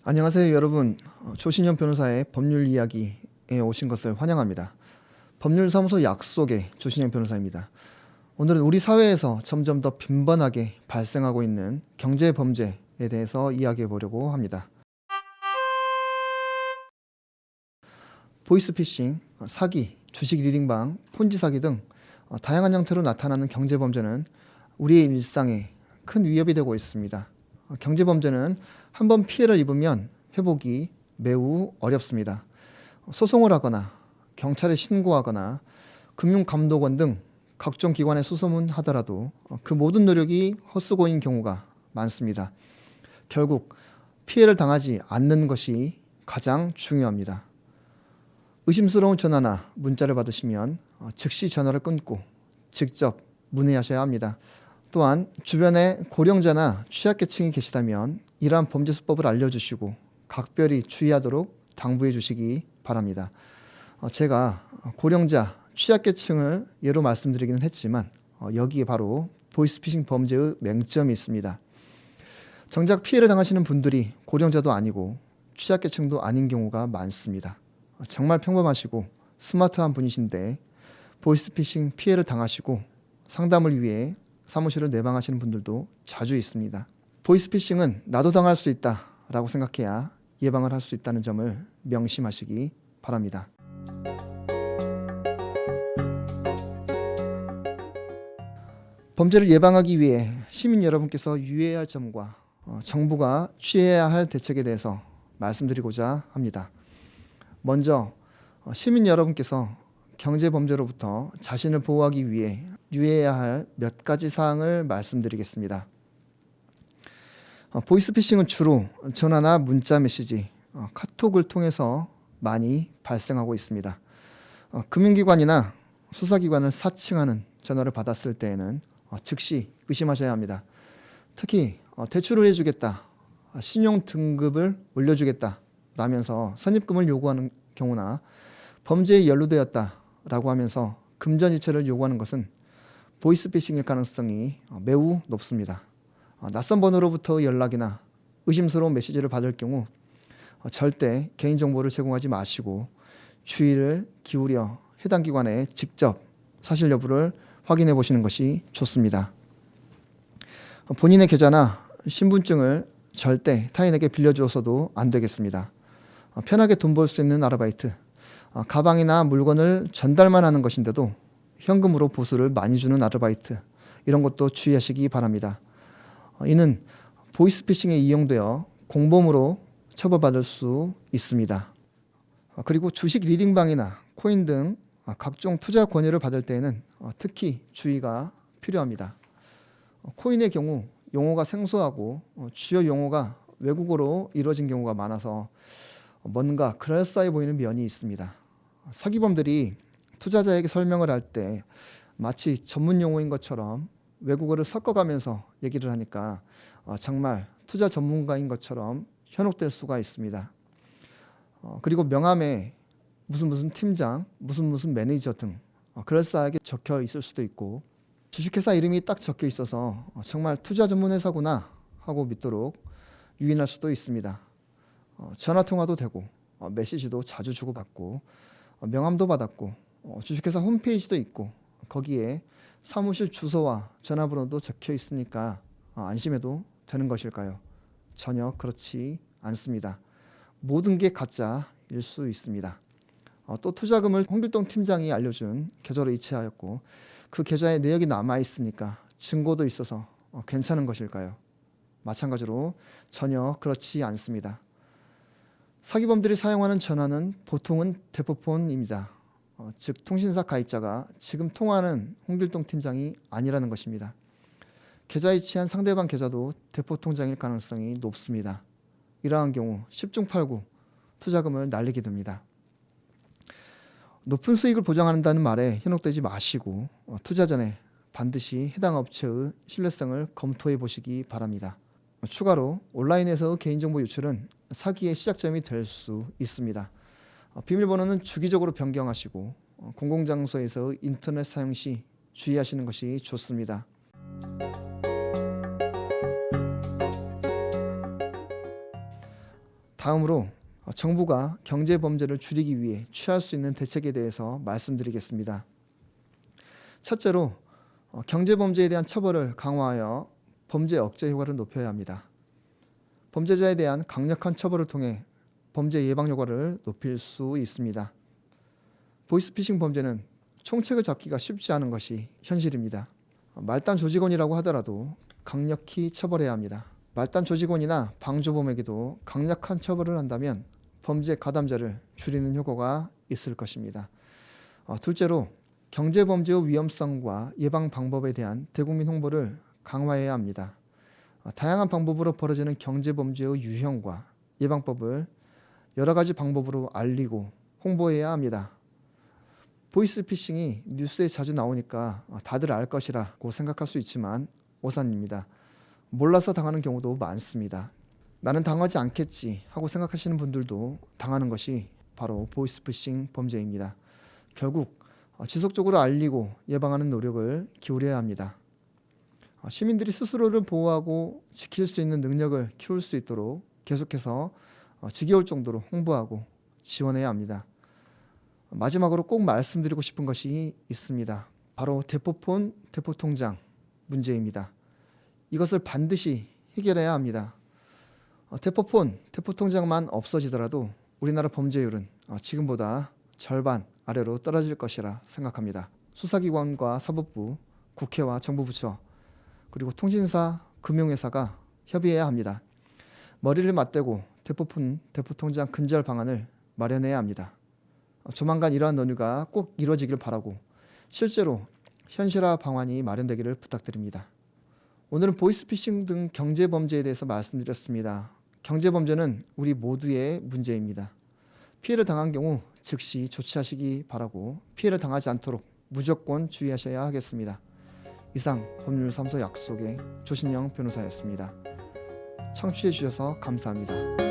안녕하세요 여러분. 조신현 변호사의 법률 이야기에 오신 것을 환영합니다. 법률사무소 약속의 조신현 변호사입니다. 오늘은 우리 사회에서 점점 더 빈번하게 발생하고 있는 경제범죄에 대해서 이야기해 보려고 합니다. 보이스피싱, 사기, 주식 리딩방, 폰지 사기 등 다양한 형태로 나타나는 경제범죄는 우리의 일상에 큰 위협이 되고 있습니다. 경제범죄는 한번 피해를 입으면 회복이 매우 어렵습니다. 소송을 하거나 경찰에 신고하거나 금융감독원 등 각종 기관에 수소문하더라도 그 모든 노력이 헛수고인 경우가 많습니다. 결국 피해를 당하지 않는 것이 가장 중요합니다. 의심스러운 전화나 문자를 받으시면 즉시 전화를 끊고 직접 문의하셔야 합니다. 또한 주변에 고령자나 취약계층이 계시다면 이러한 범죄 수법을 알려주시고 각별히 주의하도록 당부해 주시기 바랍니다. 제가 고령자, 취약계층을 예로 말씀드리기는 했지만 여기에 바로 보이스피싱 범죄의 맹점이 있습니다. 정작 피해를 당하시는 분들이 고령자도 아니고 취약계층도 아닌 경우가 많습니다. 정말 평범하시고 스마트한 분이신데 보이스피싱 피해를 당하시고 상담을 위해 사무실을 내방하시는 분들도 자주 있습니다. 보이스피싱은 나도 당할 수 있다라고 생각해야 예방을 할 수 있다는 점을 명심하시기 바랍니다. 범죄를 예방하기 위해 시민 여러분께서 유의해야 할 점과 정부가 취해야 할 대책에 대해서 말씀드리고자 합니다. 먼저 시민 여러분께서 경제범죄로부터 자신을 보호하기 위해 유의해야 할 몇 가지 사항을 말씀드리겠습니다. 보이스피싱은 주로 전화나 문자 메시지, 카톡을 통해서 많이 발생하고 있습니다. 금융기관이나 수사기관을 사칭하는 전화를 받았을 때에는 즉시 의심하셔야 합니다. 특히 대출을 해주겠다, 신용등급을 올려주겠다 라면서 선입금을 요구하는 경우나 범죄에 연루되었다라고 하면서 금전이체를 요구하는 것은 보이스피싱일 가능성이 매우 높습니다. 낯선 번호로부터 연락이나 의심스러운 메시지를 받을 경우 절대 개인정보를 제공하지 마시고 주의를 기울여 해당 기관에 직접 사실 여부를 확인해 보시는 것이 좋습니다. 본인의 계좌나 신분증을 절대 타인에게 빌려주어서도 안 되겠습니다. 편하게 돈 벌 수 있는 아르바이트, 가방이나 물건을 전달만 하는 것인데도 현금으로 보수를 많이 주는 아르바이트, 이런 것도 주의하시기 바랍니다. 이는 보이스피싱에 이용되어 공범으로 처벌받을 수 있습니다. 그리고 주식 리딩방이나 코인 등 각종 투자 권유를 받을 때에는 특히 주의가 필요합니다. 코인의 경우 용어가 생소하고 주요 용어가 외국어로 이루어진 경우가 많아서 뭔가 그럴싸해 보이는 면이 있습니다. 사기범들이 투자자에게 설명을 할 때 마치 전문 용어인 것처럼 외국어를 섞어가면서 얘기를 하니까 정말 투자 전문가인 것처럼 현혹될 수가 있습니다. 그리고 명함에 무슨 팀장, 무슨 매니저 등 그럴싸하게 적혀 있을 수도 있고 주식회사 이름이 딱 적혀 있어서 정말 투자 전문 회사구나 하고 믿도록 유인할 수도 있습니다. 전화통화도 되고 메시지도 자주 주고받고 명함도 받았고 주식회사 홈페이지도 있고 거기에 사무실 주소와 전화번호도 적혀 있으니까 안심해도 되는 것일까요? 전혀 그렇지 않습니다. 모든 게 가짜일 수 있습니다. 또 투자금을 홍길동 팀장이 알려준 계좌로 이체하였고 그 계좌에 내역이 남아있으니까 증거도 있어서 괜찮은 것일까요? 마찬가지로 전혀 그렇지 않습니다. 사기범들이 사용하는 전화는 보통은 대포폰입니다. 즉 통신사 가입자가 지금 통화하는 홍길동 팀장이 아니라는 것입니다. 계좌에 이체한 상대방 계좌도 대포 통장일 가능성이 높습니다. 이러한 경우 10중 8구 투자금을 날리게 됩니다. 높은 수익을 보장한다는 말에 현혹되지 마시고 투자 전에 반드시 해당 업체의 신뢰성을 검토해 보시기 바랍니다. 추가로 온라인에서 개인정보 유출은 사기의 시작점이 될 수 있습니다. 비밀번호는 주기적으로 변경하시고 공공장소에서 인터넷 사용 시 주의하시는 것이 좋습니다. 다음으로 정부가 경제범죄를 줄이기 위해 취할 수 있는 대책에 대해서 말씀드리겠습니다. 첫째로 경제범죄에 대한 처벌을 강화하여 범죄 억제 효과를 높여야 합니다. 범죄자에 대한 강력한 처벌을 통해 범죄 예방 효과를 높일 수 있습니다. 보이스피싱 범죄는 총책을 잡기가 쉽지 않은 것이 현실입니다. 말단 조직원이라고 하더라도 강력히 처벌해야 합니다. 말단 조직원이나 방조범에게도 강력한 처벌을 한다면 범죄 가담자를 줄이는 효과가 있을 것입니다. 둘째로 경제범죄의 위험성과 예방 방법에 대한 대국민 홍보를 강화해야 합니다. 다양한 방법으로 벌어지는 경제범죄의 유형과 예방법을 여러 가지 방법으로 알리고 홍보해야 합니다. 보이스피싱이 뉴스에 자주 나오니까 다들 알 것이라고 생각할 수 있지만 오산입니다. 몰라서 당하는 경우도 많습니다. 나는 당하지 않겠지 하고 생각하시는 분들도 당하는 것이 바로 보이스피싱 범죄입니다. 결국 지속적으로 알리고 예방하는 노력을 기울여야 합니다. 시민들이 스스로를 보호하고 지킬 수 있는 능력을 키울 수 있도록 계속해서 지겨울 정도로 홍보하고 지원해야 합니다. 마지막으로 꼭 말씀드리고 싶은 것이 있습니다. 바로 대포폰, 대포통장 문제입니다. 이것을 반드시 해결해야 합니다. 대포폰, 대포통장만 없어지더라도 우리나라 범죄율은 지금보다 절반 아래로 떨어질 것이라 생각합니다. 수사기관과 사법부, 국회와 정부 부처, 그리고 통신사, 금융회사가 협의해야 합니다. 머리를 맞대고 대포폰, 대포통장 근절 방안을 마련해야 합니다. 조만간 이러한 논의가 꼭 이루어지길 바라고 실제로 현실화 방안이 마련되기를 부탁드립니다. 오늘은 보이스피싱 등 경제범죄에 대해서 말씀드렸습니다. 경제범죄는 우리 모두의 문제입니다. 피해를 당한 경우 즉시 조치하시기 바라고 피해를 당하지 않도록 무조건 주의하셔야 하겠습니다. 이상 법률사무소 약속의 조신영 변호사였습니다. 청취해 주셔서 감사합니다.